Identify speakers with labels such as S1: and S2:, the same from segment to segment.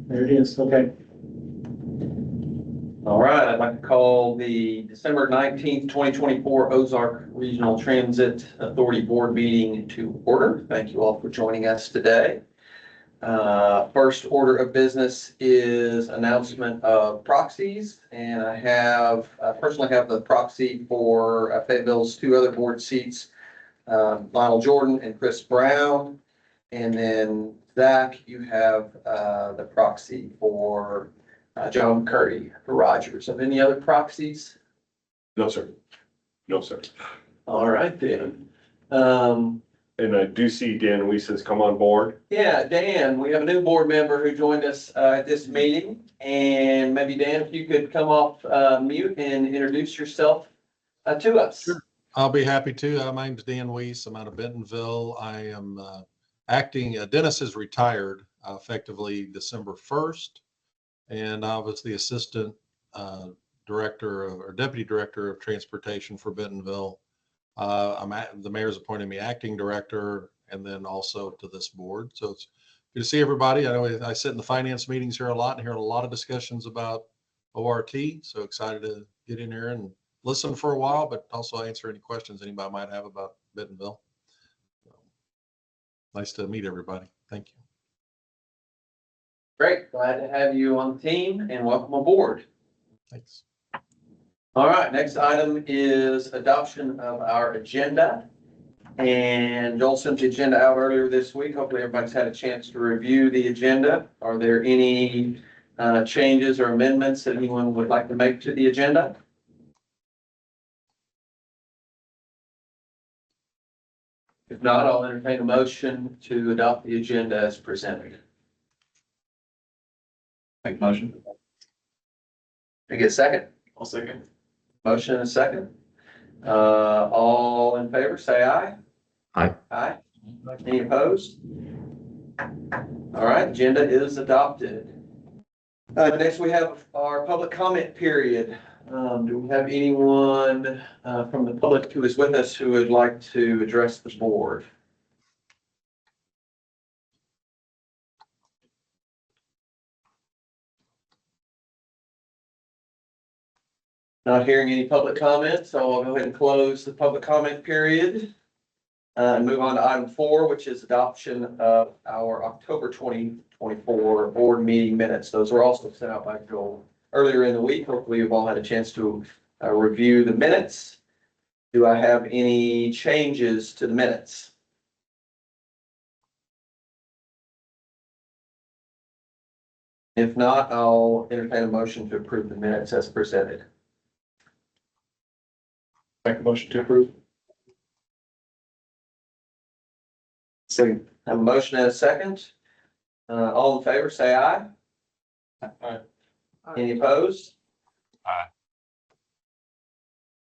S1: There it is. Okay.
S2: All right, I'd like to call the December 19th, 2024 Ozark Regional Transit Authority Board Meeting to order. Thank you all for joining us today. First order of business is announcement of proxies, and I personally have the proxy for Fayetteville's two other board seats, Lionel Jordan and Chris Brown. And then Zach, you have the proxy for John Curry for Rogers. Have any other proxies?
S3: No, sir. No, sir.
S2: All right, then.
S3: And I do see Dan Weiss has come on board.
S2: Yeah, Dan, we have a new board member who joined us at this meeting. And maybe Dan, if you could come off mute and introduce yourself to us.
S4: Sure. I'll be happy to. My name's Dan Weiss. I'm out of Bentonville. I am acting. Dennis is retired effectively December 1st. And I was the assistant director or deputy director of transportation for Bentonville. The mayor's appointed me acting director and then also to this board. So it's good to see everybody. I know I sit in the finance meetings here a lot and hear a lot of discussions about ORT. So excited to get in here and listen for a while, but also answer any questions anybody might have about Bentonville. So, nice to meet everybody. Thank you.
S2: Great, glad to have you on the team and welcome aboard.
S4: Thanks.
S2: All right, next item is adoption of our agenda. And Joel sent the agenda out earlier this week. Hopefully everybody's had a chance to review the agenda. Are there any changes or amendments that anyone would like to make to the agenda? If not, I'll entertain a motion to adopt the agenda as presented.
S1: Make motion.
S2: Can I get a second?
S1: I'll second.
S2: Motion and a second. All in favor, say aye.
S1: Aye.
S2: Aye. Any opposed? All right, agenda is adopted. Next, we have our public comment period. Do we have anyone from the public who is with us who would like to address the board? Not hearing any public comments, so I'll go ahead and close the public comment period. And move on to item 4, which is adoption of our October 2024 board meeting minutes. Those were also sent out by Joel earlier in the week. Hopefully you've all had a chance to review the minutes. Do I have any changes to the minutes? If not, I'll entertain a motion to approve the minutes as presented.
S1: Make a motion to approve. Second.
S2: Have a motion and a second. All in favor, say aye.
S1: Aye.
S2: Any opposed?
S4: Aye.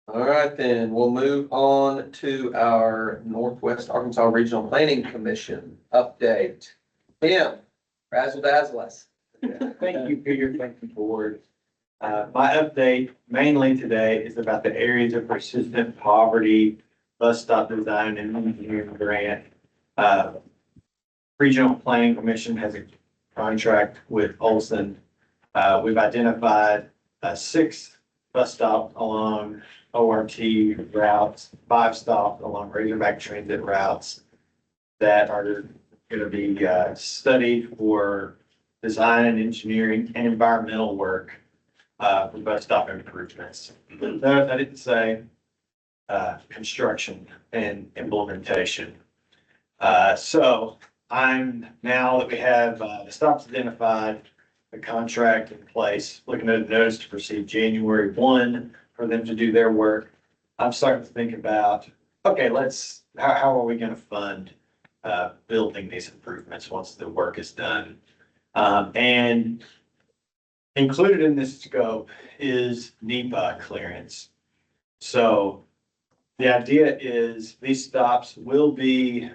S2: All right, then we'll move on to our Northwest Arkansas Regional Planning Commission update. Tim, razzle dazzle us.
S5: Thank you, Peter. Thank you, board. My update mainly today is about the areas of persistent poverty, bus stop design and engineering grant. Regional Planning Commission has a contract with Olson. We've identified 6 bus stops along ORT routes, 5 stops along Razorback Transit routes that are going to be studied for design and engineering and environmental work for bus stop improvements. No, I didn't say construction and implementation. So now that we have the stops identified, the contract in place, looking at a notice to proceed January 1 for them to do their work. I'm starting to think about, okay, how are we going to fund building these improvements once the work is done? And included in this scope is NEPA clearance. So the idea is these stops will be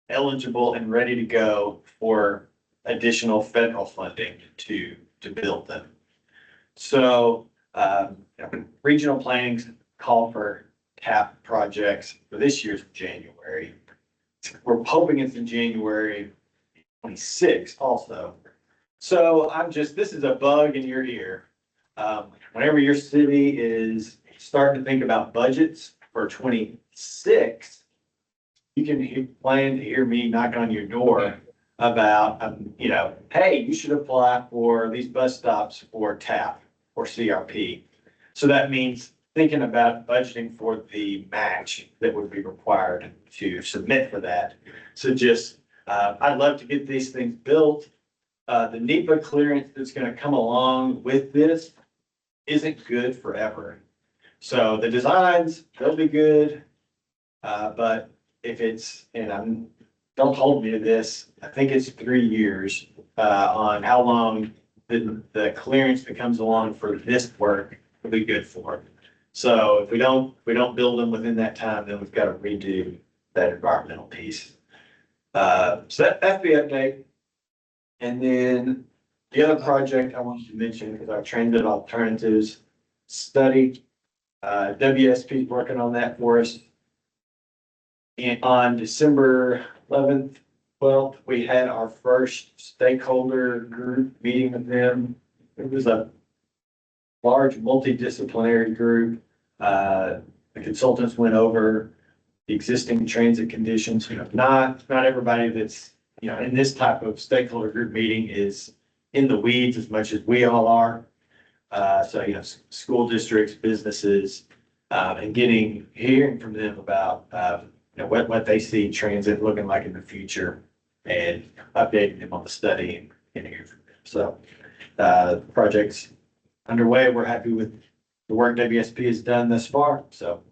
S5: eligible and ready to go for additional federal funding to build them. So regional planning call for TAP projects for this year's January. We're hoping it's in January 26 also. So this is a bug in your ear. Whenever your city is starting to think about budgets for 26, you can plan to hear me knock on your door about, hey, you should apply for these bus stops for TAP or CRP. So that means thinking about budgeting for the match that would be required to submit for that. So I'd love to get these things built. The NEPA clearance that's gonna come along with this isn't good forever. So the designs, they'll be good. But if don't hold me to this, I think it's 3 years, on how long the clearance that comes along for this work will be good for. So if we don't build them within that time, then we've got to redo that environmental piece. So that's the update. And then the other project I wanted to mention is our transit alternatives study. WSP is working on that for us. And on December 11th, 12th, we had our first stakeholder group meeting with them. It was a large multidisciplinary group. The consultants went over the existing transit conditions. Not everybody that's, in this type of stakeholder group meeting is in the weeds as much as we all are. So, school districts, businesses, and hearing from them about, what they see transit looking like in the future and updating them on the study and hearing from them. So, the project's underway. We're happy with the work WSP has done thus far. So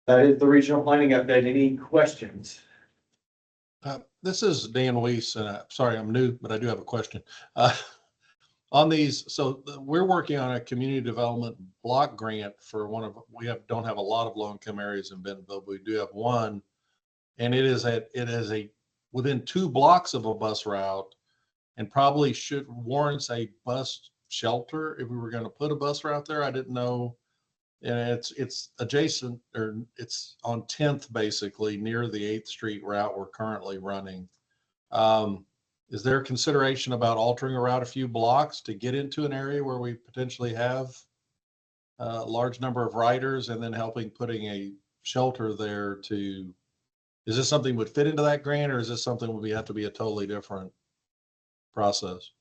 S5: that is the regional planning update. Any questions?
S4: This is Dan Weiss, and sorry, I'm new, but I do have a question. On these, so we're working on a community development block grant for don't have a lot of low-income areas in Bentonville, but we do have one, and it is within 2 blocks of a bus route, and probably warrants a bus shelter if we were going to put a bus route there. I didn't know, and it's adjacent, or it's on 10th, basically near the 8th Street route we're currently running. Is there consideration about altering a route a few blocks to get into an area where we potentially have a large number of riders, and then putting a shelter there is this something would fit into that grant, or is this something would have to be a totally different process?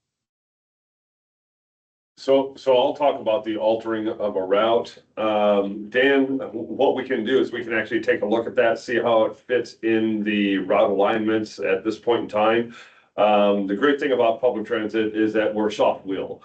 S3: So I'll talk about the altering of a route. Dan, what we can do is we can actually take a look at that, see how it fits in the route alignments at this point in time. The great thing about public transit is that we're soft wheel.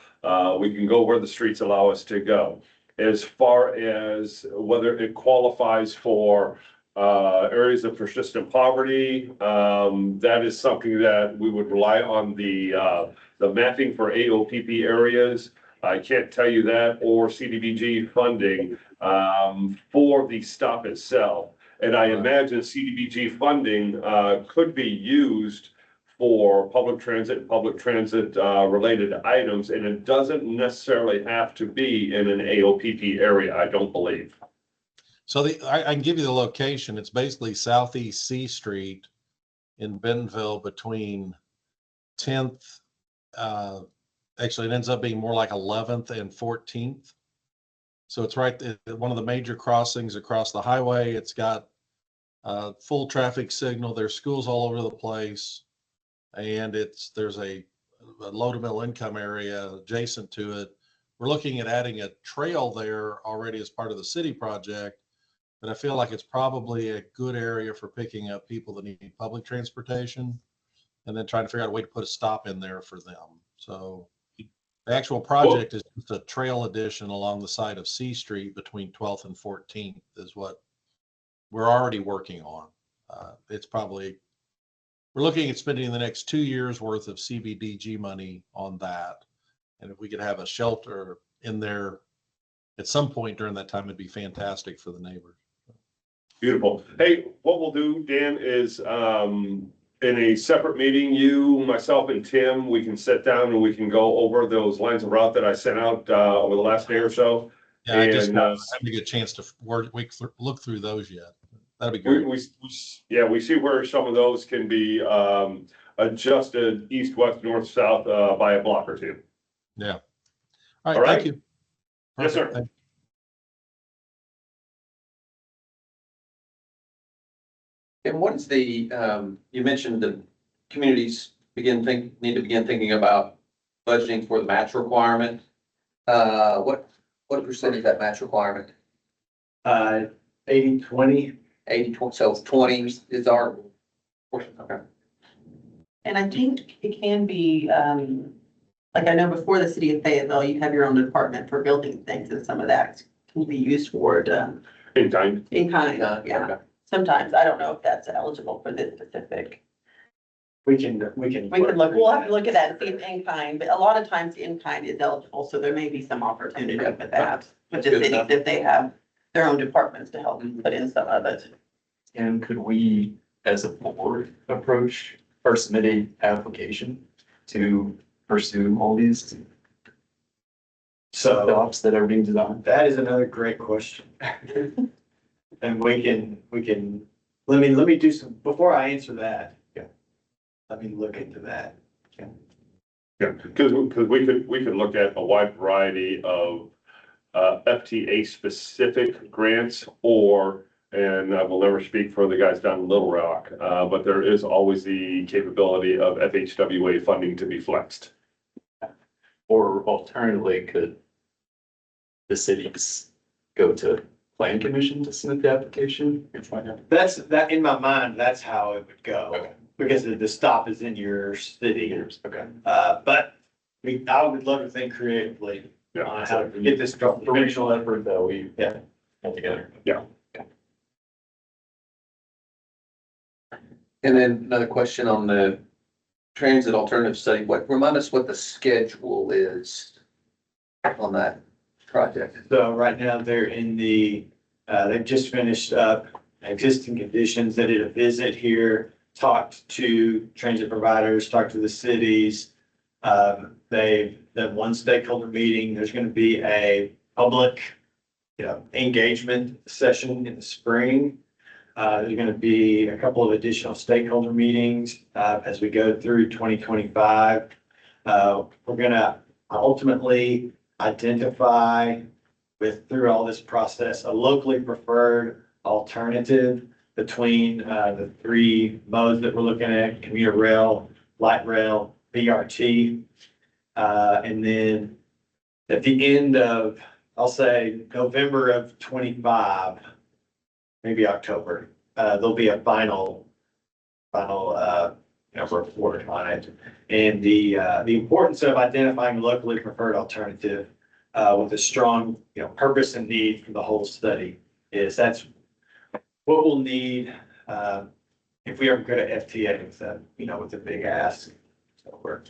S3: We can go where the streets allow us to go. As far as whether it qualifies for areas of persistent poverty, that is something that we would rely on the mapping for AOPP areas. I can't tell you that, or CDBG funding for the stop itself. And I imagine CDBG funding could be used for public transit related items, and it doesn't necessarily have to be in an AOPP area, I don't believe.
S4: So I can give you the location. It's basically Southeast C Street in Bentonville between 10th, actually it ends up being more like 11th and 14th. So it's right at one of the major crossings across the highway. It's got full traffic signal. There's schools all over the place. And there's a low to middle income area adjacent to it. We're looking at adding a trail there already as part of the city project, but I feel like it's probably a good area for picking up people that need public transportation, and then trying to figure out a way to put a stop in there for them. So the actual project is just a trail addition along the side of C Street between 12th and 14th is what we're already working on. We're looking at spending the next 2 years worth of CBDG money on that. And if we could have a shelter in there at some point during that time, it'd be fantastic for the neighbors.
S3: Beautiful. Hey, what we'll do, Dan, is in a separate meeting, you, myself, and Tim, we can sit down and we can go over those lines of route that I sent out over the last day or so.
S4: Yeah, I just haven't had a good chance to look through those yet. That'd be
S3: We,
S4: great.
S3: yeah, we see where some of those can be, adjusted east, west, north, south, by a block or two.
S4: Yeah. All
S3: All
S4: right,
S3: right.
S4: thank you.
S3: Yes, sir.
S4: Perfect. Thank-
S2: And what is the, you mentioned the communities need to begin thinking about budgeting for the match requirement. What percent is that match requirement?
S5: 80/20.
S2: 80/20, so 20 is our portion, okay.
S6: And I think it can be, like I know before the city of Fayetteville, you have your own department for building things and some of that can be used for,
S3: In time.
S6: in kind, yeah.
S2: Okay.
S6: Sometimes, I don't know if that's eligible for this specific.
S5: We can
S6: We can look, we'll have to look at that and see if in kind, but a lot of times in kind is eligible, so there may be some opportunity with that. With the
S2: Good
S6: cities,
S2: enough.
S6: if they have their own departments to help put in some of it.
S1: And could we, as a board, approach or submit an application to pursue all these
S5: So
S1: stops that are being designed?
S5: that is another great question. And we can, let me do some, before I answer that.
S1: Yeah.
S5: Let me look into that.
S3: Yeah, because we could look at a wide variety of FTA specific grants and I will never speak for the guys down in Little Rock, but there is always the capability of FHWA funding to be flexed.
S1: Or alternatively, could the cities go to plan commission to submit the application and find out?
S5: That, in my mind, that's how it would go.
S1: Okay.
S5: Because the stop is in your city.
S1: Okay.
S5: But I would love to think creatively
S3: Yeah.
S5: on how to get this stuff.
S1: The regional effort that we
S5: Yeah.
S1: pull together.
S2: And then another question on the transit alternative study, remind us what the schedule is on that project?
S5: So right now they're in they've just finished up existing conditions. They did a visit here, talked to transit providers, talked to the cities. They've done one stakeholder meeting. There's going to be a public, engagement session in the spring. There's going to be a couple of additional stakeholder meetings, as we go through 2025. We're going to ultimately identify through all this process, a locally preferred alternative between, the three modes that we're looking at: commuter rail, light rail, BRT. And then at the end of, I'll say November of 25, maybe October, there'll be a final, report on it. And the importance of identifying a locally preferred alternative, with a strong, purpose and need for the whole study that's what we'll need, if we ever go to FTA with a big ask. So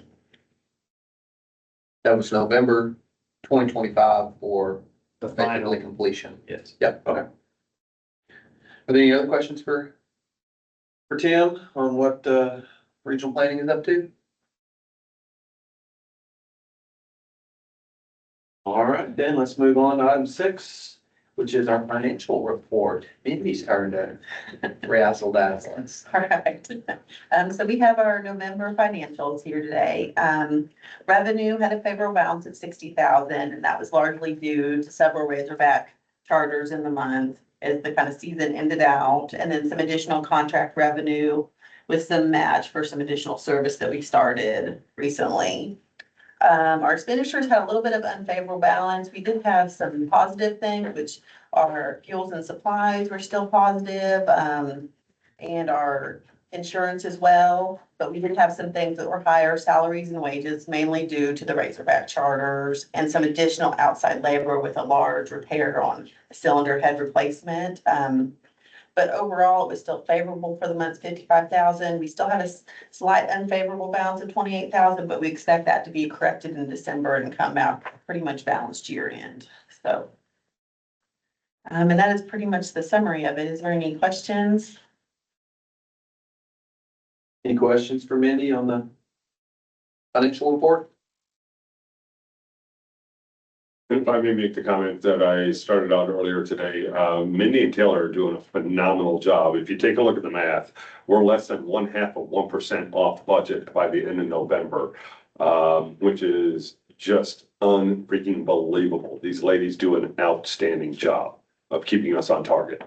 S2: That was November 2025 for
S5: the
S2: effectively
S5: final,
S2: completion.
S5: yes.
S2: Yep, okay. Are there any other questions for Tim on what, regional planning is up to? All right, then let's move on to item 6, which is our financial report. Mindy's turn to razzle dazzle us.
S6: All right. So we have our November financials here today. Revenue had a favorable balance of 60,000, and that was largely due to several Razorback charters in the month as the kind of season ended out, and then some additional contract revenue with some match for some additional service that we started recently. Our expenditures had a little bit of unfavorable balance. We did have some positive things, which are fuels and supplies were still positive, and our insurance as well. But we did have some things that were higher, salaries and wages, mainly due to the Razorback charters and some additional outside labor with a large repair on a cylinder head replacement. But overall, it was still favorable for the month, 55,000. We still had a slight unfavorable balance of 28,000, but we expect that to be corrected in December and come out pretty much balanced year end. So, and that is pretty much the summary of it. Is there any questions?
S2: Any questions for Mindy on the financial report?
S3: If I may make the comment that I started out earlier today, Mindy and Taylor are doing a phenomenal job. If you take a look at the math, we're less than 0.5% off budget by the end of November, which is just unfreaking believable. These ladies do an outstanding job of keeping us on target.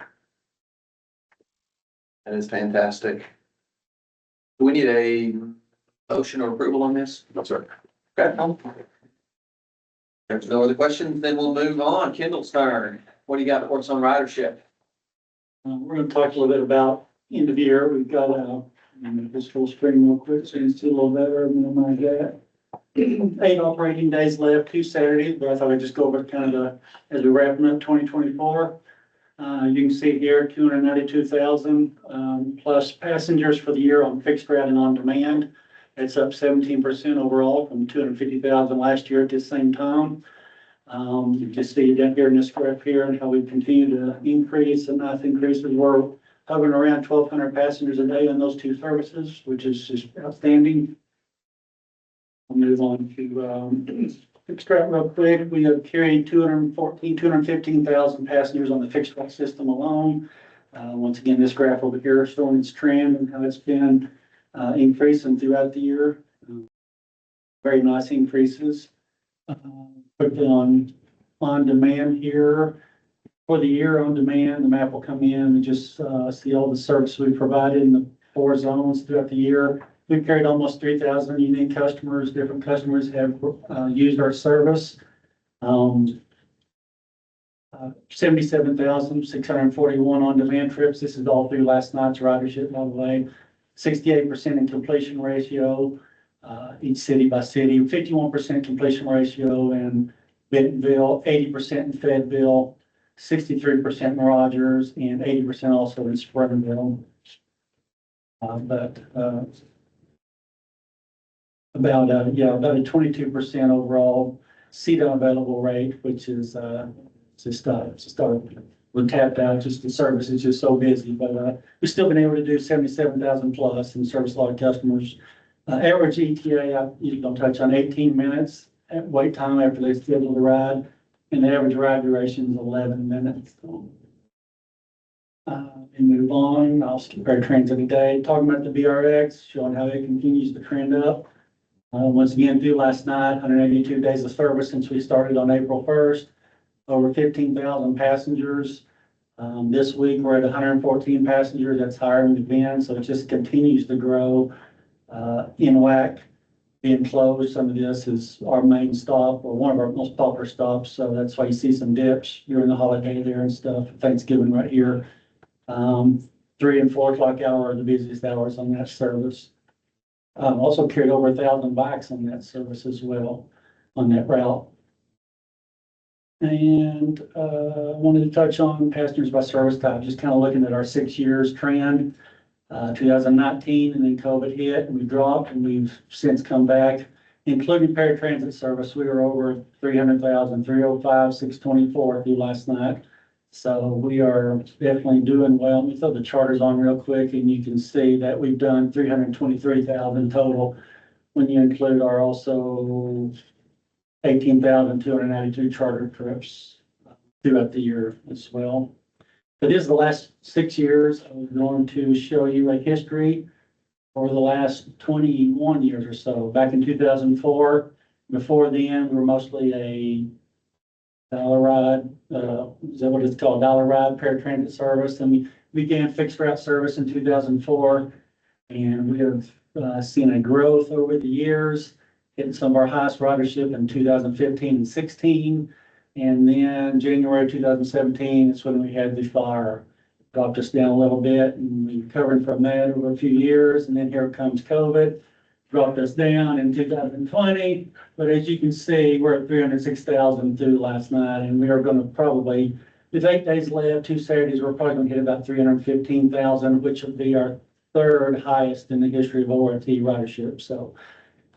S2: That is fantastic. Do we need a motion or approval on this?
S3: No, sir.
S2: Okay. There's no other questions, then we'll move on. Kendall's turn. What do you got for us on ridership?
S7: We're gonna talk a little bit about end of year. We've got, this full spring real quick, so it's a little better, minimize that. 8 operating days left, 2 Saturdays, but I thought I'd just go over kind of as we wrapping up 2024. You can see here, 292,000, plus passengers for the year on fixed route and on demand. It's up 17% overall from 250,000 last year at this same time. You can see down here in this graph here and how we continue to increase and nice increases. We're hovering around 1,200 passengers a day on those 2 services, which is just outstanding. I'll move on to fixed route real quick. We have carried 215,000 passengers on the fixed route system alone. Once again, this graph over here showing its trend and how it's been increasing throughout the year. Very nice increases. Quickly on demand here. For the year on demand, the map will come in and just see all the service we provided in the 4 zones throughout the year. We've carried almost 3,000 unique customers. Different customers have used our service. 77,641 on-demand trips. This is all through last night's ridership, by the way. 68% in completion ratio, each city by city. 51% completion ratio in Bentonville, 80% in Fayetteville, 63% in Rogers, and 80% also in Springville. About a 22% overall seat available rate, which is we're tapped out. Just the service is just so busy, but we've still been able to do 77,000 plus and service a lot of customers. Average ETA, you can touch on 18 minutes at wait time after they schedule the ride, and the average ride duration is 11 minutes. And move on. I'll skip our transit today. Talking about the BRX, showing how it continues to trend up. Once again, through last night, 182 days of service since we started on April 1st. Over 15,000 passengers. This week, we're at 114 passengers. That's higher than we've been, so it just continues to grow. In WAC being closed, some of this is our main stop or one of our most popular stops, so that's why you see some dips during the holiday there and stuff. Thanksgiving right here. 3 and 4 o'clock hour are the busiest hours on that service. Also carried over 1,000 bikes on that service as well on that route. And wanted to touch on passengers by service type, just kind of looking at our 6 years trend. 2019 and then COVID hit and we dropped and we've since come back, including paratransit service. We were over 300,000, 305, 624 through last night. So we are definitely doing well. Let me throw the charters on real quick and you can see that we've done 323,000 total when you include our also 18,292 charter trips throughout the year as well. But this is the last 6 years. I'm going to show you a history for the last 21 years or so. Back in 2004, before then, we were mostly a dollar ride, is that what it's called? Dollar ride paratransit service. And we began fixed route service in 2004. And we have seen a growth over the years, hitting some of our highest ridership in 2015 and 16. And then January 2017 is when we had the fire. Dropped us down a little bit and we recovered from that over a few years. And then here comes COVID, dropped us down in 2020. But as you can see, we're at 306,000 through last night. And we are going to probably, with 8 days left, 2 Saturdays, we're probably going to hit about 315,000, which will be our 3rd highest in the history of ORT ridership. So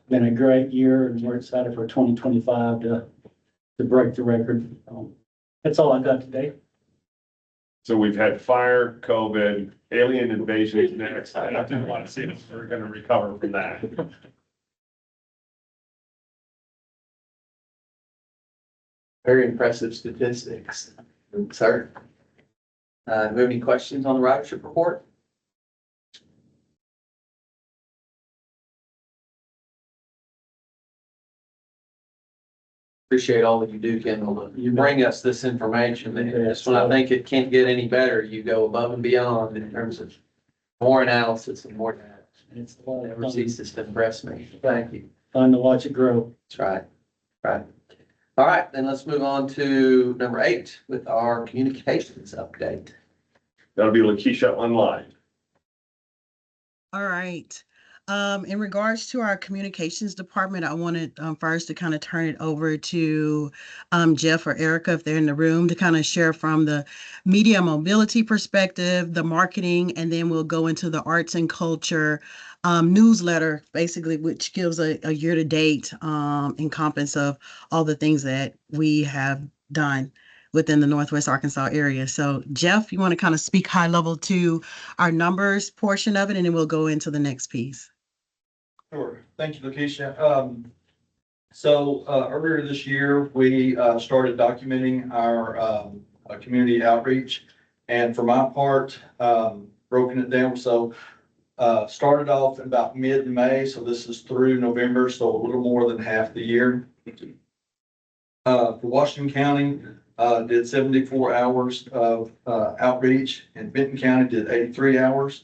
S7: been a great year and we're excited for 2025 to break the record. That's all I got today.
S3: So we've had fire, COVID, alien invasion is next. I didn't want to see if we're going to recover from that.
S2: Very impressive statistics, sir. Do you have any questions on the ridership report? Appreciate all that you do, Kendall. You bring us this information, and just when I think it can't get any better, you go above and beyond in terms of more analysis and more data.
S7: It's a lot of
S2: Never
S7: fun,
S2: ceases to impress me. Thank you.
S7: fun to watch it grow.
S2: That's right. Right. All right, then let's move on to number 8 with our communications update.
S3: That'll be Lakeisha online.
S8: All right. In regards to our communications department, I wanted first to kind of turn it over to Jeff or Erica, if they're in the room, to kind of share from the media mobility perspective, the marketing, and then we'll go into the arts and culture newsletter, basically, which gives a year-to-date encompass of all the things that we have done within the Northwest Arkansas area. So Jeff, you want to kind of speak high level to our numbers portion of it, and then we'll go into the next piece.
S9: Sure. Thank you, Lakeisha. Earlier this year, we started documenting our community outreach. And for my part, broken it down. Started off about mid-May, so this is through November, so a little more than half the year. For Washington County, did 74 hours of outreach, and Benton County did 83 hours.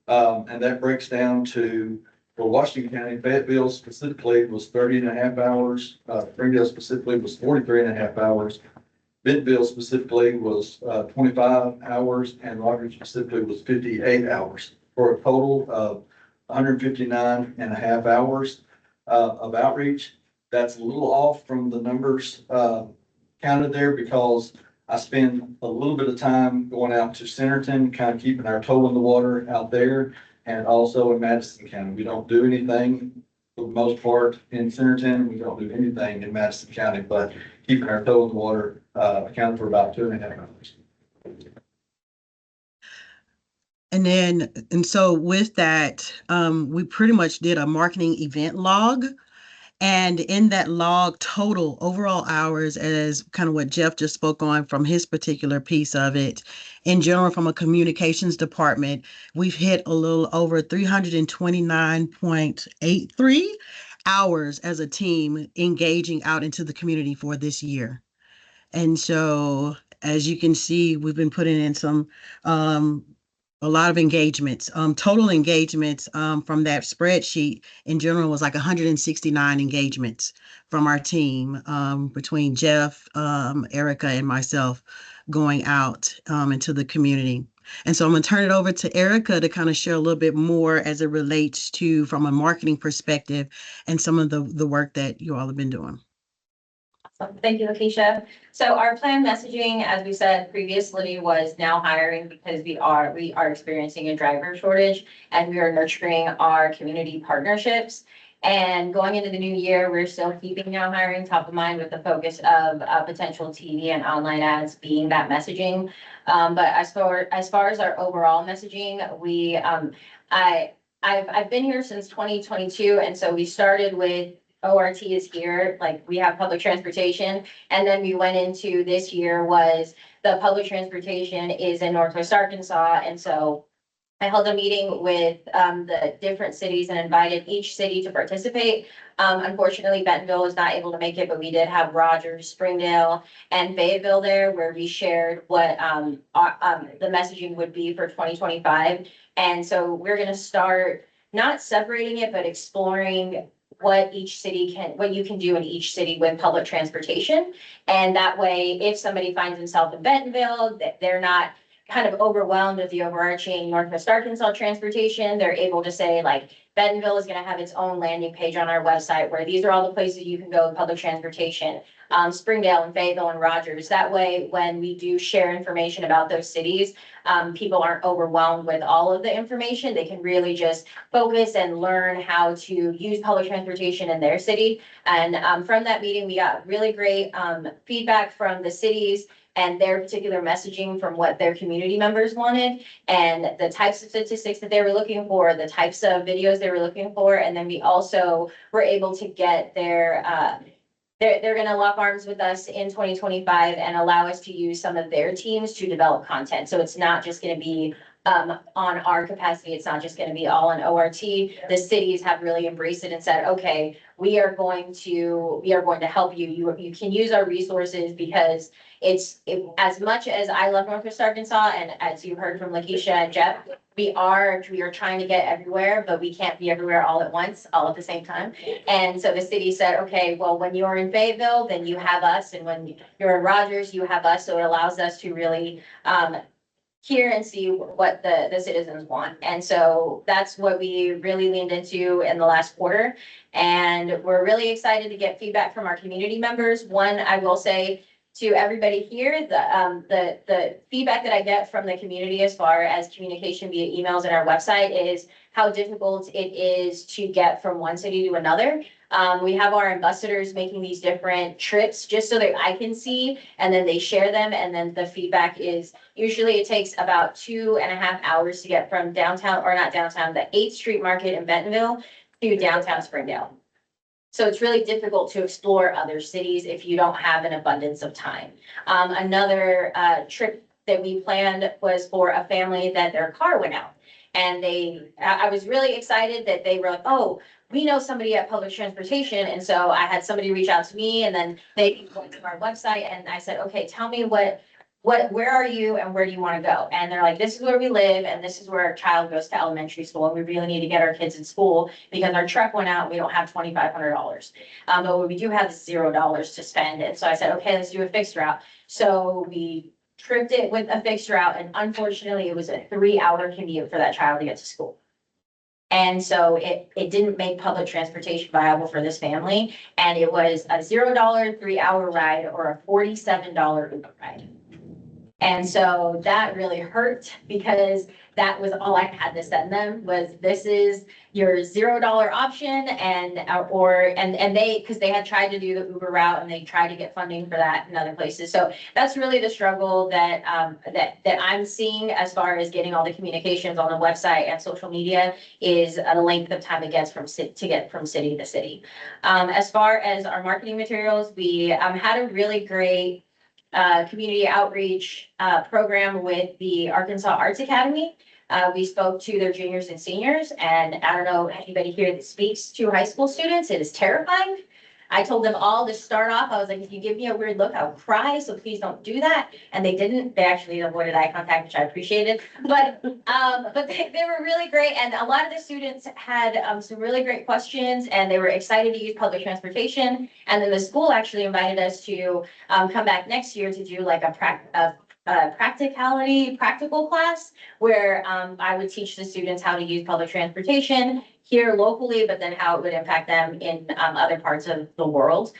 S9: And that breaks down to, for Washington County, Fayetteville specifically was 30 and a half hours. Springdale specifically was 43 and a half hours. Bentonville specifically was 25 hours, and Rogers specifically was 58 hours, for a total of 159 and a half hours of outreach. That's a little off from the numbers counted there, because I spend a little bit of time going out to Centerton, kind of keeping our toe in the water out there, and also in Madison County. We don't do anything for the most part in Centerton. We don't do anything in Madison County, but keeping our toe in the water accounted for about 2.5 hours.
S8: And so with that, we pretty much did a marketing event log. And in that log, total overall hours, as kind of what Jeff just spoke on from his particular piece of it, in general, from a communications department, we've hit a little over 329.83 hours as a team engaging out into the community for this year. And so, as you can see, we've been putting in some a lot of engagements. Total engagements from that spreadsheet in general was like 169 engagements from our team, between Jeff, Erica, and myself, going out into the community. And so I'm going to turn it over to Erica to kind of share a little bit more as it relates to, from a marketing perspective, and some of the work that you all have been doing.
S10: Thank you, Lakeisha. So our planned messaging, as we said previously, was now hiring, because we are experiencing a driver shortage, and we are nurturing our community partnerships. And going into the new year, we're still keeping now hiring top of mind, with the focus of potential TV and online ads being that messaging. But as far as our overall messaging, I've been here since 2022, and so we started with ORT is here, like we have public transportation. And then we went into this year was the public transportation is in Northwest Arkansas. And so I held a meeting with the different cities and invited each city to participate. Unfortunately, Bentonville was not able to make it, but we did have Rogers, Springdale, and Fayetteville there, where we shared what the messaging would be for 2025. And so we're going to start not separating it, but exploring what you can do in each city with public transportation. And that way, if somebody finds themselves in Bentonville, that they're not kind of overwhelmed with the overarching Northwest Arkansas transportation. They're able to say, like, Bentonville is going to have its own landing page on our website where these are all the places you can go with public transportation. Springdale and Fayetteville and Rogers. That way, when we do share information about those cities, people aren't overwhelmed with all of the information. They can really just focus and learn how to use public transportation in their city. And from that meeting, we got really great feedback from the cities and their particular messaging from what their community members wanted, and the types of statistics that they were looking for, the types of videos they were looking for. And then we also were able to get their they're gonna lock arms with us in 2025 and allow us to use some of their teams to develop content. So it's not just gonna be on our capacity. It's not just gonna be all on ORT. The cities have really embraced it and said, okay, we are going to help you. You can use our resources because as much as I love Northwest Arkansas, and as you heard from Lakeisha and Jeff, we are trying to get everywhere, but we can't be everywhere all at once, all at the same time. And so the city said, okay, well, when you're in Fayetteville, then you have us, and when you're in Rogers, you have us. So it allows us to really hear and see what the citizens want. And so that's what we really leaned into in the last quarter. And we're really excited to get feedback from our community members. One, I will say to everybody here, the feedback that I get from the community as far as communication via emails and our website is how difficult it is to get from one city to another. We have our ambassadors making these different trips just so that I can see, and then they share them. And then the feedback is usually it takes about 2.5 hours to get from downtown, or not downtown, the 8th Street Market in Bentonville to downtown Springdale. So it's really difficult to explore other cities if you don't have an abundance of time. Another trip that we planned was for a family that their car went out. And I was really excited that they were like, oh, we know somebody at public transportation. And so I had somebody reach out to me, and then they went to our website, and I said, okay, tell me where are you and where do you want to go? And they're like, this is where we live, and this is where our child goes to elementary school. And we really need to get our kids in school because our truck went out and we don't have $2,500. But we do have $0 to spend. And so I said, okay, let's do a fixed route. So we tripped it with a fixed route, and unfortunately it was a 3-hour commute for that child to get to school. And so it didn't make public transportation viable for this family. And it was a $0 3-hour ride or a $47 Uber ride. And so that really hurt because that was all I had to send them was, this is your $0 option. And they, because they had tried to do the Uber route and they tried to get funding for that in other places. So that's really the struggle that I'm seeing as far as getting all the communications on the website and social media is the length of time it gets from city to city. As far as our marketing materials, we had a really great community outreach program with the Arkansas Arts Academy. We spoke to their juniors and seniors, and I don't know anybody here that speaks to high school students. It is terrifying. I told them all to start off. I was like, if you give me a weird look, I'll cry. So please don't do that. And they didn't. They actually avoided eye contact, which I appreciated. But they were really great. And a lot of the students had some really great questions, and they were excited to use public transportation. And then the school actually invited us to come back next year to do like a practical class where I would teach the students how to use public transportation here locally, but then how it would impact them in other parts of the world.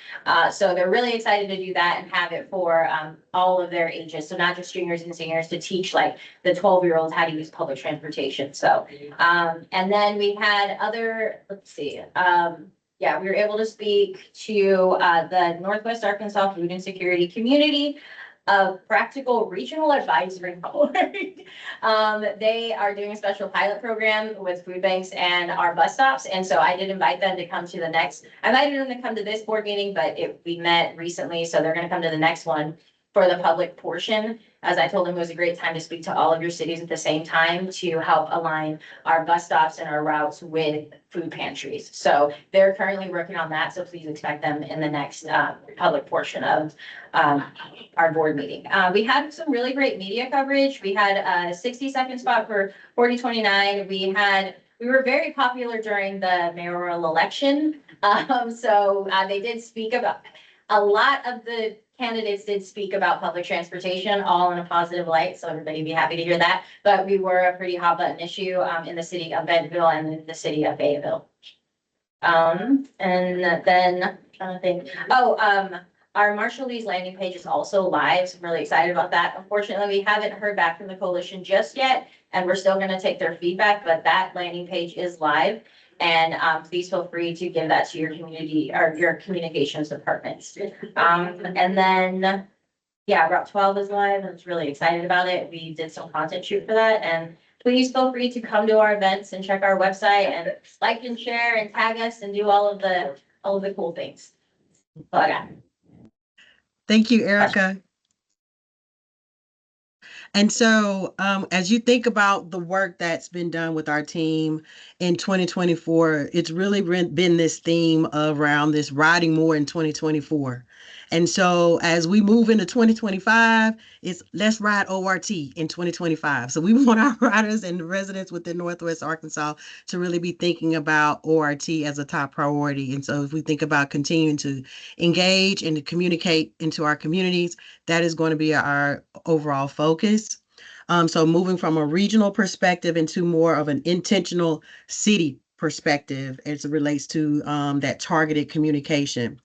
S10: So they're really excited to do that and have it for all of their ages. So not just juniors and seniors, to teach like the 12-year-olds how to use public transportation. So, and then we had other, let's see. Yeah, we were able to speak to the Northwest Arkansas Food Insecurity Community of Practical Regional Advisory Board. They are doing a special pilot program with food banks and our bus stops. And so I did invite them to come to the next, I invited them to come to this board meeting, but we met recently. So they're gonna come to the next one for the public portion. As I told them, it was a great time to speak to all of your cities at the same time to help align our bus stops and our routes with food pantries. So they're currently working on that. So please expect them in the next public portion of our board meeting. We had some really great media coverage. We had a 60-second spot for 4029. We were very popular during the mayoral election. So they did speak about, a lot of the candidates did speak about public transportation, all in a positive light, so everybody be happy to hear that. But we were a pretty hot button issue in the city of Bentonville and in the city of Fayetteville. And then I'm trying to think. Our Marshall Lee's landing page is also live, so I'm really excited about that. Unfortunately, we haven't heard back from the coalition just yet, and we're still going to take their feedback, but that landing page is live. And please feel free to give that to your community or your communications departments. And then, yeah, Route 12 is live. I was really excited about it. We did some content shoot for that. And please feel free to come to our events and check our website and like and share and tag us and do all of the cool things. Okay.
S8: Thank you, Erica. And so, as you think about the work that's been done with our team in 2024, it's really been this theme around this riding more in 2024. And so, as we move into 2025, it's let's ride ORT in 2025. So, we want our riders and residents within Northwest Arkansas to really be thinking about ORT as a top priority. And so, if we think about continuing to engage and to communicate into our communities, that is going to be our overall focus. So moving from a regional perspective into more of an intentional city perspective as it relates to that targeted communication.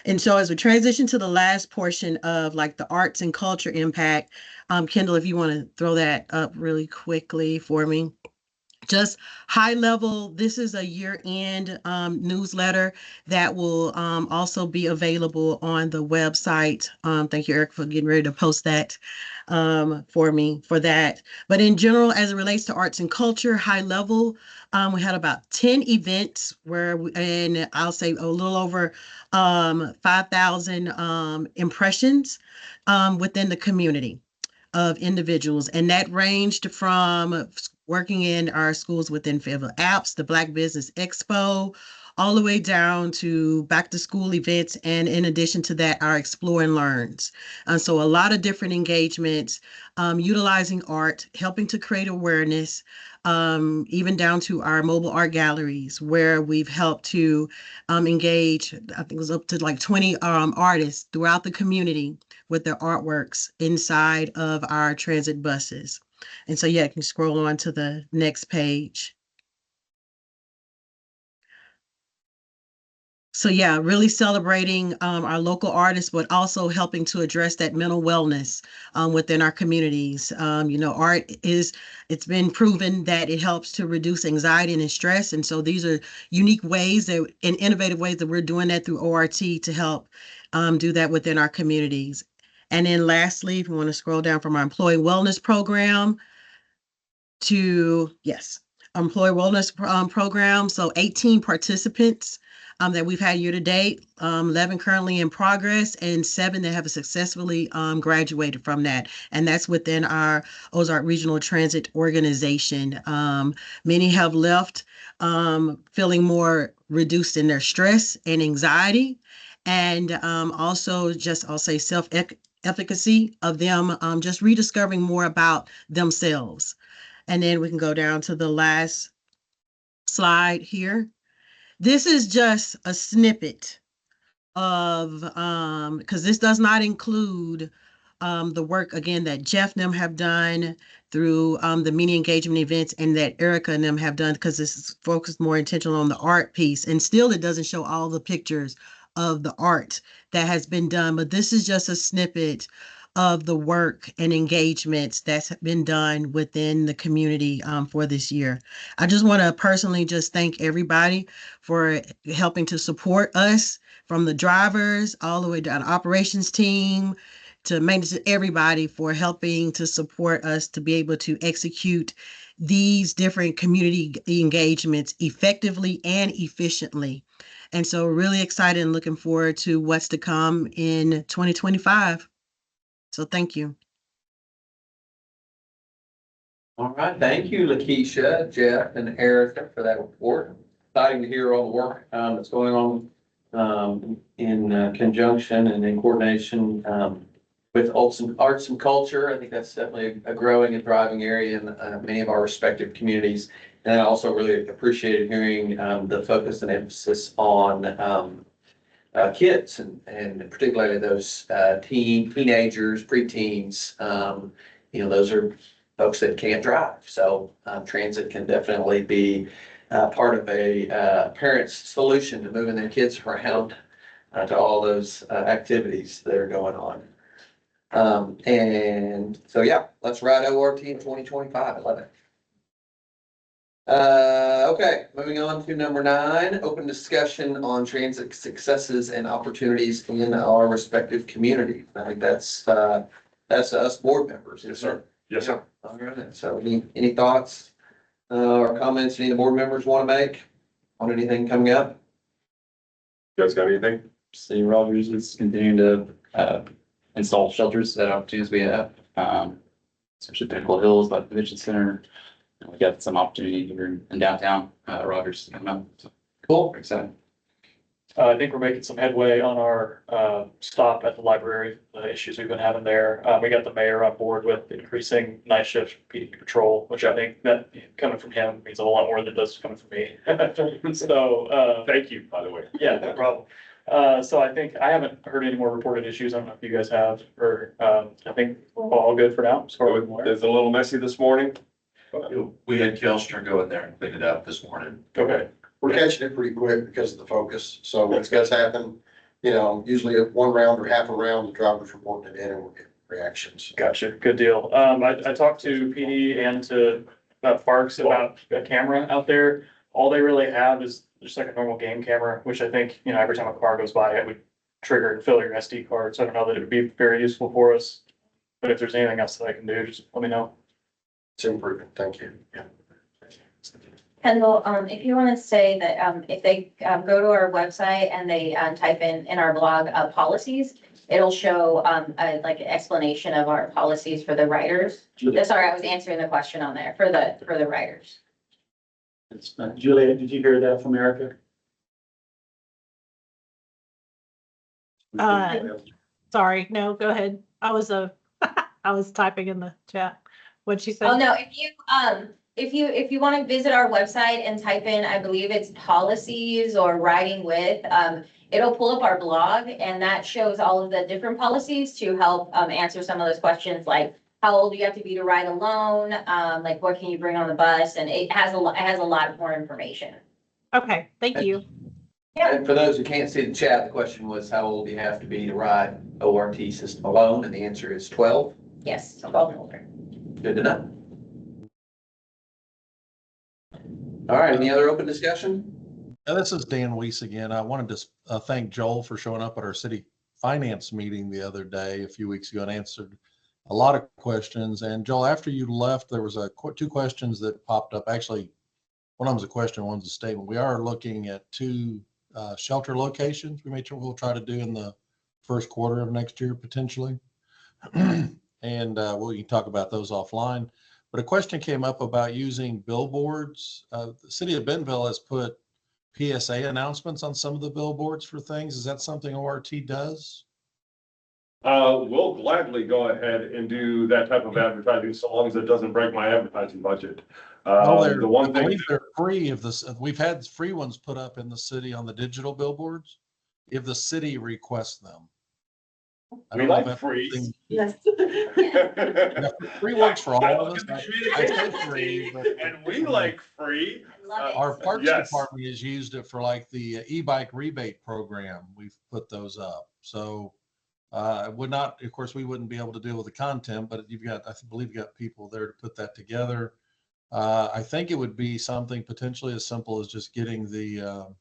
S8: And so as we transition to the last portion of like the arts and culture impact, Kendall, if you want to throw that up really quickly for me. Just high level, this is a year-end newsletter that will also be available on the website. Thank you, Eric, for getting ready to post that for me for that. But in general, as it relates to arts and culture, high level, we had about 10 events and I'll say a little over 5,000 impressions within the community of individuals. And that ranged from working in our schools within Fayetteville Apps, the Black Business Expo, all the way down to back to school events. And in addition to that, our Explore and Learns. So a lot of different engagements, utilizing art, helping to create awareness, even down to our mobile art galleries where we've helped to engage, I think it was up to like 20 artists throughout the community with their artworks inside of our transit buses. And so, yeah, you can scroll on to the next page. So yeah, really celebrating our local artists, but also helping to address that mental wellness within our communities. Art it's been proven that it helps to reduce anxiety and stress. And so these are unique ways and innovative ways that we're doing that through ORT to help do that within our communities. And then lastly, if you want to scroll down from our employee wellness program to, yes, employee wellness program. So 18 participants that we've had year to date, 11 currently in progress, and 7 that have successfully graduated from that. And that's within our Ozark Regional Transit Organization. Many have left feeling more reduced in their stress and anxiety. And also just, I'll say, self-efficacy of them just rediscovering more about themselves. And then we can go down to the last slide here. This is just a snippet of, because this does not include the work, again, that Jeff and them have done through the mini engagement events and that Erica and them have done, because this is focused more intentional on the art piece. And still, it doesn't show all the pictures of the art that has been done, but this is just a snippet of the work and engagements that's been done within the community for this year. I just want to personally just thank everybody for helping to support us, from the drivers all the way down to operations team to maintenance, everybody for helping to support us to be able to execute these different community engagements effectively and efficiently. And so really excited and looking forward to what's to come in 2025. So thank you.
S2: All right, thank you, Lakeisha, Jeff, and Erica for that report. Exciting to hear all the work that's going on in conjunction and in coordination with Olson Arts and Culture. I think that's definitely a growing and thriving area in many of our respective communities. And I also really appreciated hearing the focus and emphasis on kids and particularly those teenagers, preteens. Those are folks that can't drive. So transit can definitely be part of a parent's solution to moving their kids around to all those activities that are going on. And so, yeah, let's ride ORT in 2025. I love it. Okay, moving on to number 9, open discussion on transit successes and opportunities in our respective communities. I think that's us board members.
S3: Yes, sir. Yes, sir.
S2: All right. So any thoughts or comments any of the board members want to make on anything coming up?
S3: You guys got anything?
S1: City of Rogers is continuing to install shelters at opportunities we have. Especially Pinnacle Hills, by the Convention Center. And we got some opportunity here in downtown Rogers coming up. So,
S11: Cool.
S1: very excited.
S11: I think we're making some headway on our stop at the library, the issues we've been having there. We got the mayor on board with increasing night shift PD patrol, which I think that coming from him means a whole lot more than it does coming from me. So,
S3: Thank you, by the way.
S11: yeah, no problem. So I think I haven't heard any more reported issues. I don't know if you guys have, or I think we're all good for now. as far as I'm aware.
S3: It's a little messy this morning.
S12: We had Kelster go in there and clean it up this morning.
S11: Okay,
S12: We're catching it pretty quick because of the focus. So when it does happen, you know, usually at one round or half a round, the driver's reporting it in and we'll get reactions.
S11: gotcha. Good deal. I talked to PD and to Parks about a camera out there. All they really have is just like a normal game camera, which I think, you know, every time a car goes by, it would trigger and fill your SD card. So I don't know that it would be very useful for us. But if there's anything else that I can do, just let me know.
S12: It's improving. Thank you. Yeah.
S10: Kendall, if you want to say that, if they go to our website and they type in our blog policies, it'll show like an explanation of our policies for the writers. Sorry, I was answering the question on there for the writers.
S7: Juliet, did you hear that from Erica?
S13: Sorry, no, go ahead. I was I was typing in the chat. What'd she say?
S10: Oh, no, if you want to visit our website and type in, I believe it's policies or writing with, it'll pull up our blog and that shows all of the different policies to help answer some of those questions, like how old do you have to be to ride alone? Like what can you bring on the bus? And it has a lot more information.
S13: Okay, thank you.
S2: And for those who can't see the chat, the question was, how old do you have to be to ride ORT system alone? And the answer is 12.
S10: Yes, 12 and older.
S2: Good to know. All right, any other open discussion?
S4: This is Dan Weiss again. I wanted to thank Joel for showing up at our city finance meeting the other day, a few weeks ago, and answered a lot of questions. And Joel, after you left, there was two questions that popped up. Actually, one of them was a question, one's a statement. We are looking at two shelter locations we'll try to do in the first quarter of next year, potentially. And we can talk about those offline. But a question came up about using billboards. The city of Bentonville has put PSA announcements on some of the billboards for things. Is that something ORT does?
S3: We'll gladly go ahead and do that type of advertising so long as it doesn't break my advertising budget. The one
S4: I
S3: thing
S4: believe they're free if we've had free ones put up in the city on the digital billboards, if the city requests them.
S3: we like free.
S6: Yes.
S4: Free works for all of us. I say free, but
S3: And we like free.
S10: Love it.
S4: our parks
S3: Yes.
S4: department has used it for like the e-bike rebate program. We've put those up. So would not, of course, we wouldn't be able to deal with the content, but I believe you got people there to put that together. I think it would be something potentially as simple as just getting the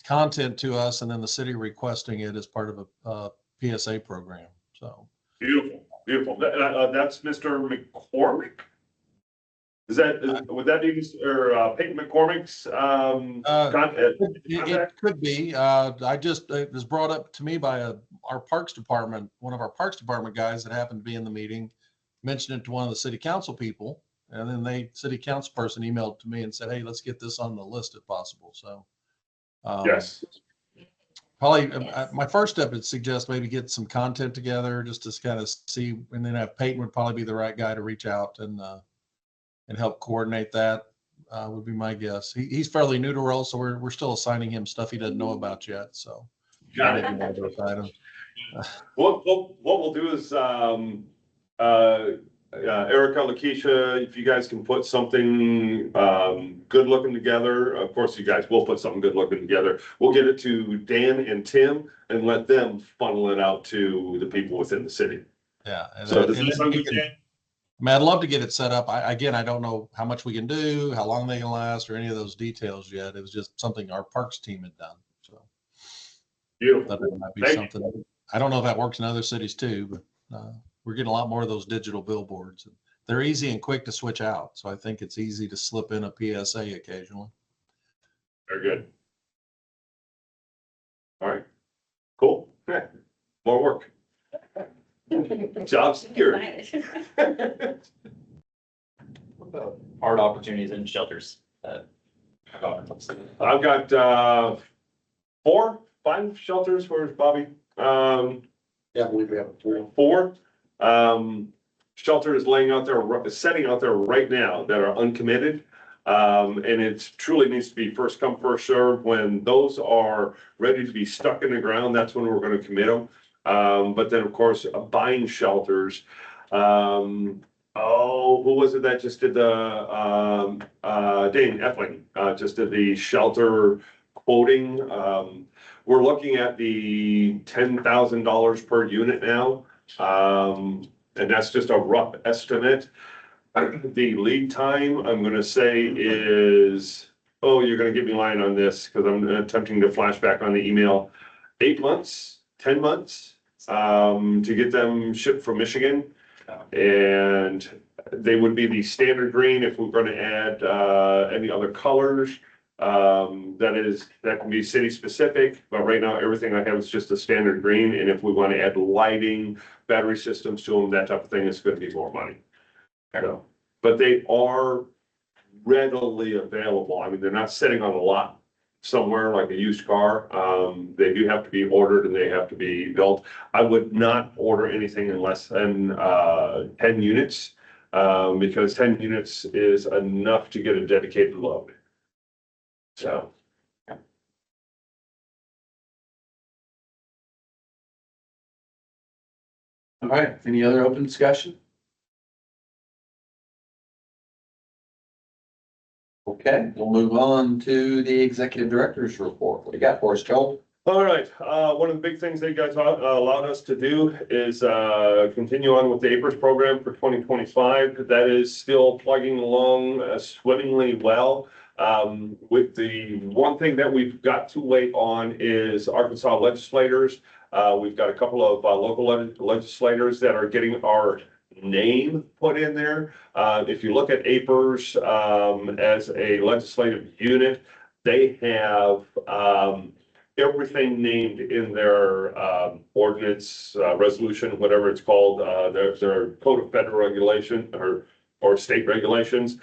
S4: content to us and then the city requesting it as part of a PSA program. So
S3: Beautiful, beautiful. That's Mr. McCormick? Would that be Mr. Peyton McCormick's content?
S4: it could be. It was brought up to me by our parks department, one of our parks department guys that happened to be in the meeting, mentioned it to one of the city council people. And then city council person emailed to me and said, hey, let's get this on the list if possible. So.
S3: Yes.
S4: Probably
S10: Yes.
S4: my first step would suggest maybe get some content together just to kind of see, and then have Peyton would probably be the right guy to reach out and help coordinate that, would be my guess. He's fairly new to role, so we're still assigning him stuff he doesn't know about yet. So.
S3: Got it.
S4: Maybe one of those items.
S3: What we'll do is, Erica, Lakeisha, if you guys can put something good looking together, of course you guys will put something good looking together. We'll get it to Dan and Tim and let them funnel it out to the people within the city.
S4: Yeah. And
S3: So
S4: then-
S3: does
S4: and
S3: this
S4: then
S3: sound
S4: we
S3: good,
S4: can-
S3: Dan?
S4: I mean, I'd love to get it set up. I don't know how much we can do, how long they can last, or any of those details yet. It was just something our parks team had done. So
S3: Beautiful.
S4: that might be
S3: Thank you.
S4: something. I don't know if that works in other cities too, but we're getting a lot more of those digital billboards. They're easy and quick to switch out. So I think it's easy to slip in a PSA occasionally.
S3: Very good. All right. more work. Job security.
S1: Hard opportunities in shelters.
S3: I've got, 5 shelters. Where's Bobby?
S12: Yeah, I believe we have a
S3: 4. Shelters laying out there, setting out there right now that are uncommitted. And it truly needs to be first come, first serve. When those are ready to be stuck in the ground, that's when we're gonna commit them. But then, of course, buying shelters. Who was it that just did the, Dane Effling, just did the shelter quoting? We're looking at the $10,000 per unit now. And that's just a rough estimate. The lead time, I'm gonna say is, you're gonna get me lying on this, because I'm attempting to flash back on the email. 8 months, 10 months, to get them shipped from Michigan. And they would be the standard green. If we're gonna add, any other colors, that can be city specific, but right now, everything I have is just a standard green, and if we want to add lighting, battery systems to them, that type of thing, it's gonna be more money. So, but they are readily available. I mean, they're not sitting on a lot somewhere like a used car. They do have to be ordered and they have to be built. I would not order anything in less than 10 units, because 10 units is enough to get a dedicated load. So.
S2: All right, any other open discussion? Okay, we'll move on to the executive director's report. What do you got for us, Joel?
S3: All right, one of the big things that you guys allowed us to do is continue on with the APRS program for 2025. That is still plugging along swimmingly well. With the one thing that we've got to wait on is Arkansas legislators. We've got a couple of local legislators that are getting our name put in there. If you look at APRS as a legislative unit, they have everything named in their ordinance, resolution, whatever it's called, their code of federal regulation or state regulations.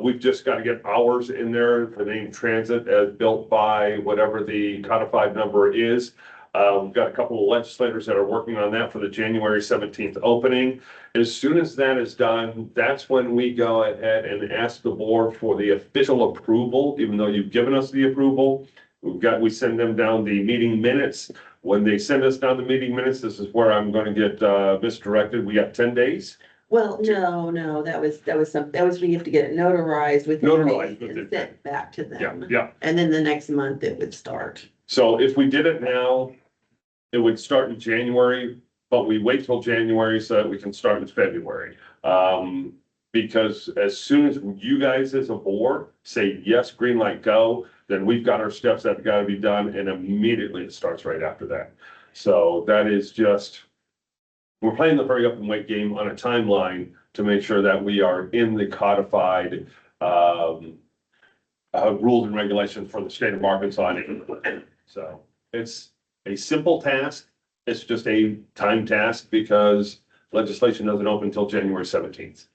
S3: We've just got to get ours in there, the name transit as built by whatever the codified number is. We've got a couple of legislators that are working on that for the January 17th opening. As soon as that is done, that's when we go ahead and ask the board for the official approval, even though you've given us the approval. We send them down the meeting minutes. When they send us down the meeting minutes, this is where I'm going to get misdirected. We got 10 days.
S6: Well, no, that was we have to get it notarized with.
S3: Notarized with
S6: and
S3: it.
S6: sent back to them.
S3: Yeah.
S6: And then the next month it would start.
S3: So if we did it now, it would start in January, but we wait till January so that we can start in February. Because as soon as you guys as a board say, yes, green light, go, then we've got our steps that have got to be done, and immediately it starts right after that. So that is just, we're playing the hurry up and wait game on a timeline to make sure that we are in the codified rules and regulations for the state of Arkansas. So it's a simple task. It's just a time task because legislation doesn't open until January 17th.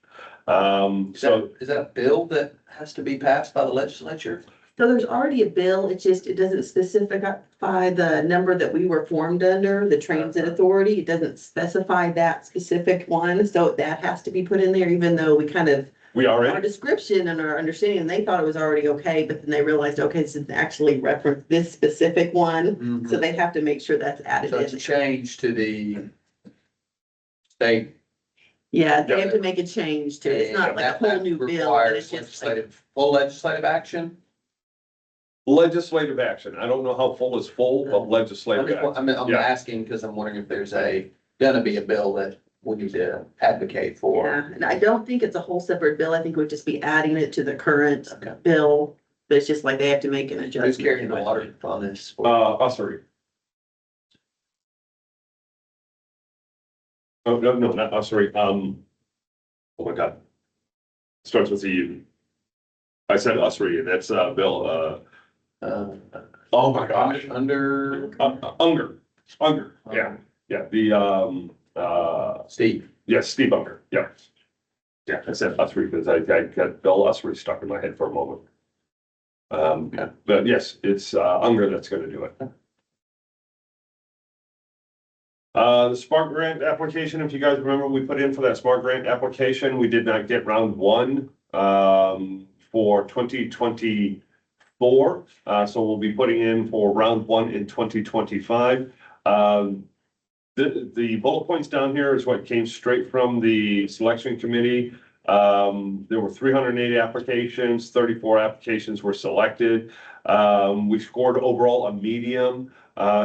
S2: Is that a bill that has to be passed by the legislature?
S6: So there's already a bill, it doesn't specify the number that we were formed under, the transit authority. It doesn't specify that specific one, so that has to be put in there, even though our description and our understanding, they thought it was already okay, but then they realized, okay, this is actually reference this specific one, so they have to make sure that's added
S2: So it's a
S6: in.
S2: change to the state.
S6: Yeah, they have to make a change to it. It's not like a whole new bill, but it's just like.
S2: Full legislative action?
S3: Legislative action. I don't know how full is full, but legislative action.
S2: I'm
S3: Yeah.
S2: asking because I'm wondering if there's gonna be a bill that we need to advocate for.
S6: Yeah, and I don't think it's a whole separate bill. I think we'd just be adding it to the current
S2: Okay.
S6: bill. But it's just like they have to make an adjustment.
S2: Who's carrying the water on this?
S3: Ussery. Oh, no, not Ussery. Oh my God. Starts with a U. I said Ussery, and that's Bill, oh my gosh.
S2: Under.
S3: Unger, yeah. Yeah,
S2: Steve.
S3: yes, Steve Unger, yeah. Yeah, I said Usry because I got Bill Usry stuck in my head for a moment. Yeah, but yes, it's Unger that's gonna do it. The Smart Grant application, if you guys remember, we put in for that Smart Grant application. We did not get round one for 2024. So we'll be putting in for round one in 2025. The bullet points down here is what came straight from the selection committee. There were 380 applications, 34 applications were selected. We scored overall a medium.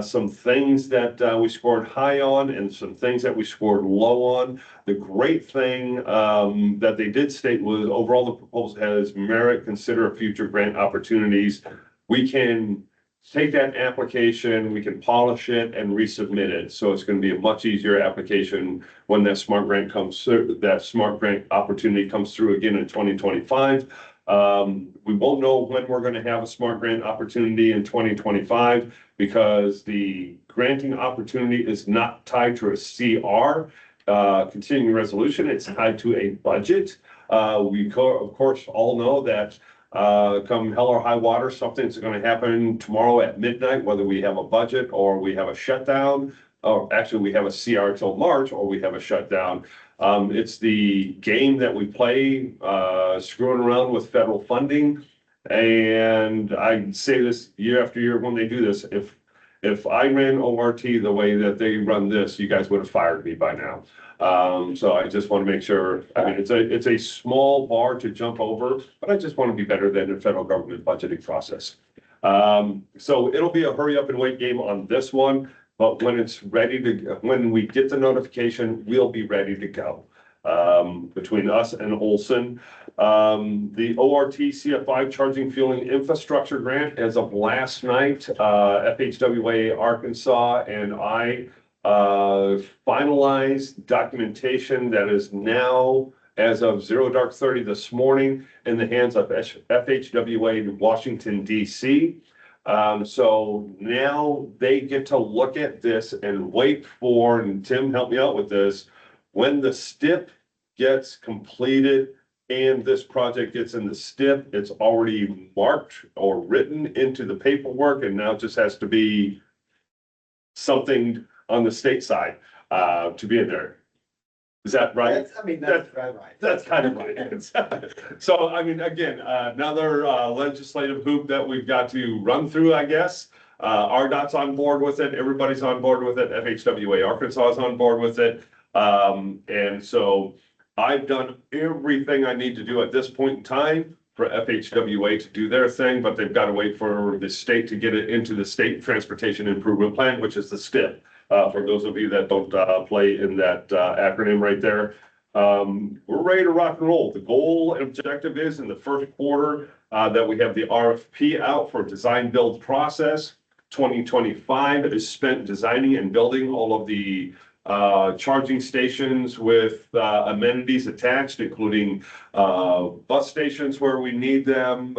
S3: Some things that we scored high on and some things that we scored low on. The great thing that they did state was overall the proposal has merit, consider future grant opportunities. We can take that application, we can polish it and resubmit it. So it's going to be a much easier application when that smart grant comes through, that smart grant opportunity comes through again in 2025. We won't know when we're going to have a smart grant opportunity in 2025 because the granting opportunity is not tied to a CR, continuing resolution. It's tied to a budget. Of course, all know that come hell or high water, something's going to happen tomorrow at midnight, whether we have a budget or we have a shutdown, or actually we have a CR till March or we have a shutdown. It's the game that we play, screwing around with federal funding. And I say this year after year when they do this, if I ran ORT the way that they run this, you guys would have fired me by now. So I just want to make sure, I mean, it's a small bar to jump over, but I just want to be better than the federal government budgeting process. So it'll be a hurry up and wait game on this one, but when it's ready to, when we get the notification, we'll be ready to go. Between us and Olson, the ORT CF5 charging fueling infrastructure grant as of last night, FHWA Arkansas and I finalized documentation that is now, as of 0:30 this morning, in the hands of FHWA in Washington, DC. So now they get to look at this and wait for, and Tim, help me out with this, when the STIP gets completed and this project gets in the STIP, it's already marked or written into the paperwork and now just has to be something on the state side to be in there. Is that right?
S5: That's right.
S3: That's kind of right. So, I mean, again, another legislative hoop that we've got to run through, I guess. RDOT's on board with it. Everybody's on board with it. FHWA Arkansas is on board with it. And so I've done everything I need to do at this point in time for FHWA to do their thing, but they've got to wait for the state to get it into the State Transportation Improvement Plan, which is the STIP. For those of you that don't play in that acronym right there, we're ready to rock and roll. The goal and objective is in the first quarter that we have the RFP out for design build process. 2025 is spent designing and building all of the charging stations with amenities attached, including bus stations where we need them.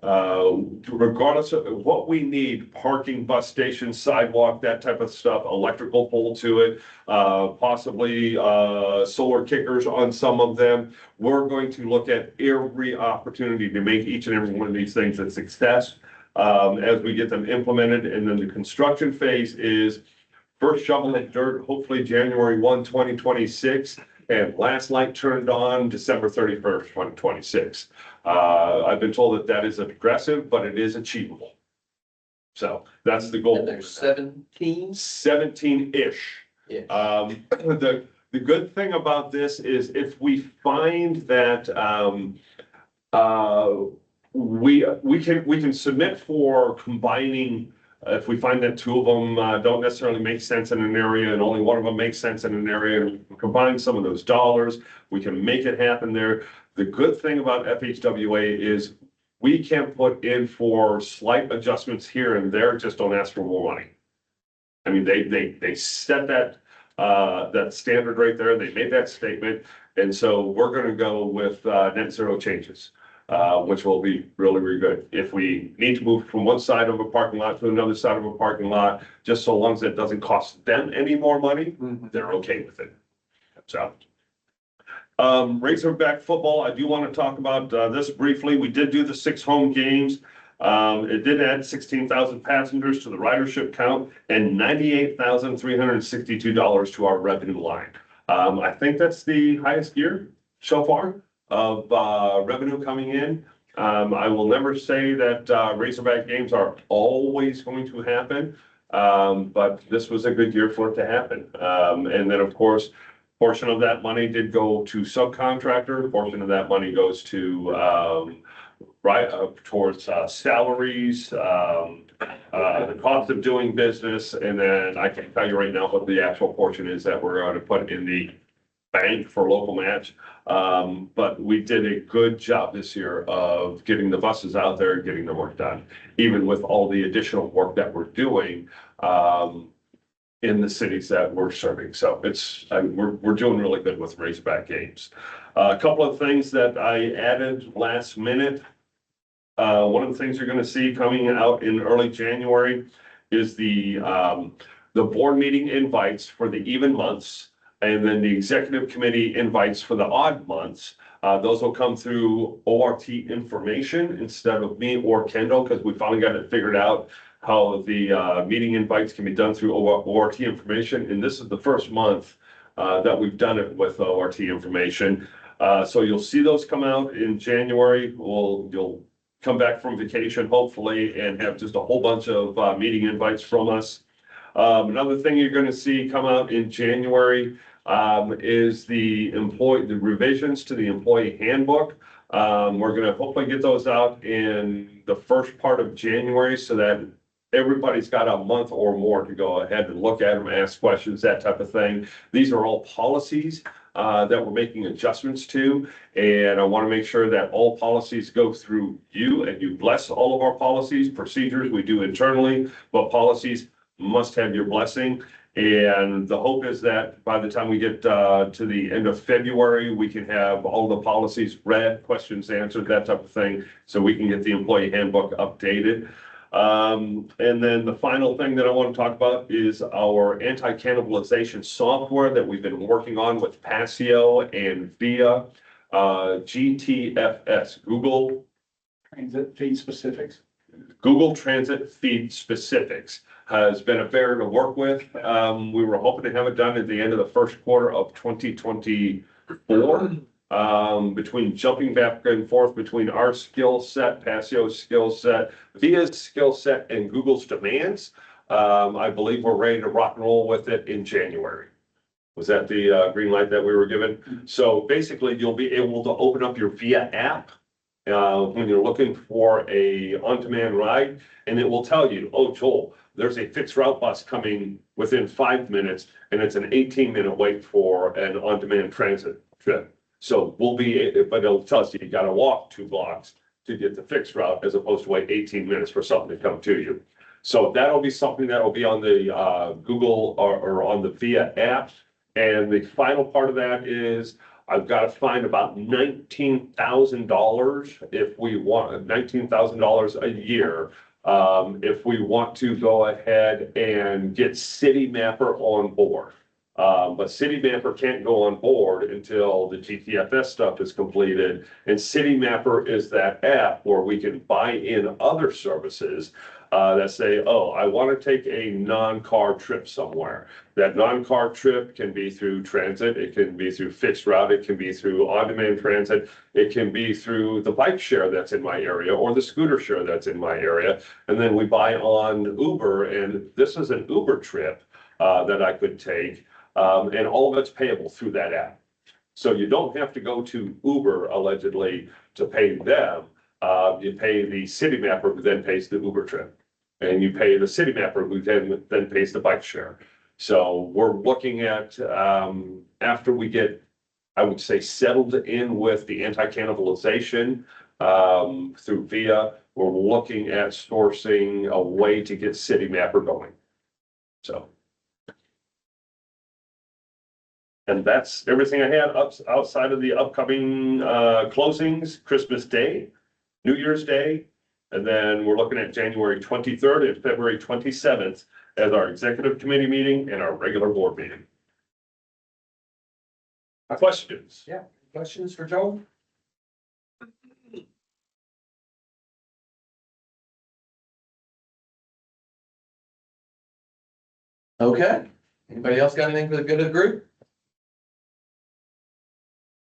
S3: Regardless of what we need, parking, bus stations, sidewalk, that type of stuff, electrical pole to it, possibly solar kickers on some of them. We're going to look at every opportunity to make each and every one of these things a success as we get them implemented. And then the construction phase is first shovel of dirt, hopefully January 1, 2026. And last light turned on December 31st, 2026. I've been told that that is aggressive, but it is achievable. So that's the goal.
S2: And there's 17?
S3: 17-ish.
S2: Yes.
S3: The good thing about this is if we find that we can submit for combining. If we find that two of them don't necessarily make sense in an area and only one of them makes sense in an area, and we can combine some of those dollars, we can make it happen there. The good thing about FHWA is we can put in for slight adjustments here and there, just don't ask for more money. I mean, they set that standard right there. They made that statement. And so we're going to go with net zero changes. which will be really, really good. If we need to move from one side of a parking lot to another side of a parking lot, just so long as it doesn't cost them any more money, they're okay with it. So. Razorback football, I do want to talk about this briefly. We did do the 6 home games. It did add 16,000 passengers to the ridership count and $98,362 to our revenue line. I think that's the highest year so far of revenue coming in. I will never say that Razorback games are always going to happen, but this was a good year for it to happen. And then, of course, portion of that money did go to subcontractor, portion of that money goes to towards salaries, the cost of doing business, and then I can tell you right now what the actual portion is that we're going to put in the bank for local match. But we did a good job this year of getting the buses out there and getting the work done, even with all the additional work that we're doing in the cities that we're serving. So we're doing really good with Razorback games. A couple of things that I added last minute. One of the things you're going to see coming out in early January is the board meeting invites for the even months, and then the executive committee invites for the odd months. Those will come through ORT information instead of me or Kendall, because we finally got it figured out how the meeting invites can be done through ORT information. And this is the first month that we've done it with ORT information. So you'll see those come out in January. You'll come back from vacation, hopefully, and have just a whole bunch of meeting invites from us. Another thing you're going to see come out in January is the revisions to the employee handbook. We're going to hopefully get those out in the first part of January so that everybody's got a month or more to go ahead and look at them, ask questions, that type of thing. These are all policies that we're making adjustments to, and I want to make sure that all policies go through you and you bless all of our policies. Procedures we do internally, but policies must have your blessing. And the hope is that by the time we get to the end of February, we can have all the policies read, questions answered, that type of thing, so we can get the employee handbook updated. And then the final thing that I want to talk about is our anti-cannibalization software that we've been working on with Passio and VIA, GTFS, Google
S7: Transit feed specifics.
S3: Google Transit Feed Specifics has been a bear to work with. We were hoping to have it done at the end of the first quarter of 2024. Between jumping back and forth between our skill set, Passio's skill set, VIA's skill set, and Google's demands, I believe we're ready to rock and roll with it in January. Was that the green light that we were given? So basically, you'll be able to open up your VIA app when you're looking for a on-demand ride, and it will tell you, oh, Joel, there's a fixed route bus coming within 5 minutes, and it's an 18-minute wait for an on-demand transit trip. So but it'll tell us you gotta walk 2 blocks to get the fixed route as opposed to wait 18 minutes for something to come to you. So that'll be something that'll be on the Google or on the VIA app. And the final part of that is I've got to find about $19,000 if we want $19,000 a year. If we want to go ahead and get City Mapper on board. But City Mapper can't go on board until the GTFS stuff is completed. And City Mapper is that app where we can buy in other services that say, oh, I want to take a non-car trip somewhere. That non-car trip can be through transit, it can be through fixed route, it can be through on-demand transit, it can be through the bike share that's in my area or the scooter share that's in my area. And then we buy on Uber, and this is an Uber trip that I could take. And all of it's payable through that app. So you don't have to go to Uber allegedly to pay them. You pay the City Mapper who then pays the Uber trip. And you pay the City Mapper who then pays the bike share. So we're looking at, after we get, I would say, settled in with the anti-cannibalization through VIA, we're looking at sourcing a way to get City Mapper going. So. And that's everything I had outside of the upcoming closings, Christmas Day, New Year's Day. And then we're looking at January 23rd and February 27th as our executive committee meeting and our regular board meeting. Questions?
S2: Questions for Joel? Okay, anybody else got anything for the good of the group?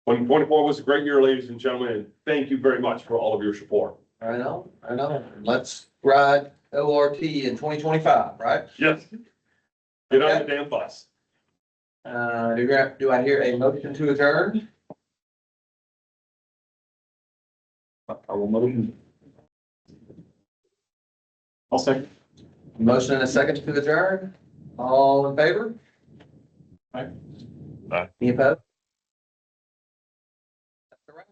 S3: 2024 was a great year, ladies and gentlemen, and thank you very much for all of your support.
S2: I know. Let's ride ORT in 2025, right?
S3: Yes. Get on the damn bus.
S2: Do I hear a motion to adjourn?
S1: I will motion. I'll second.
S2: Motion and a second to adjourn. All in favor?
S1: Aye.
S3: Aye.
S2: Any opposed? That's all right.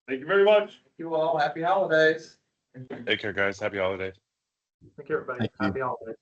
S3: Thank you very much.
S2: Thank you all. Happy holidays.
S14: Take care, guys. Happy holidays.
S11: Thank you, everybody.
S4: Thank you.
S11: Happy holidays.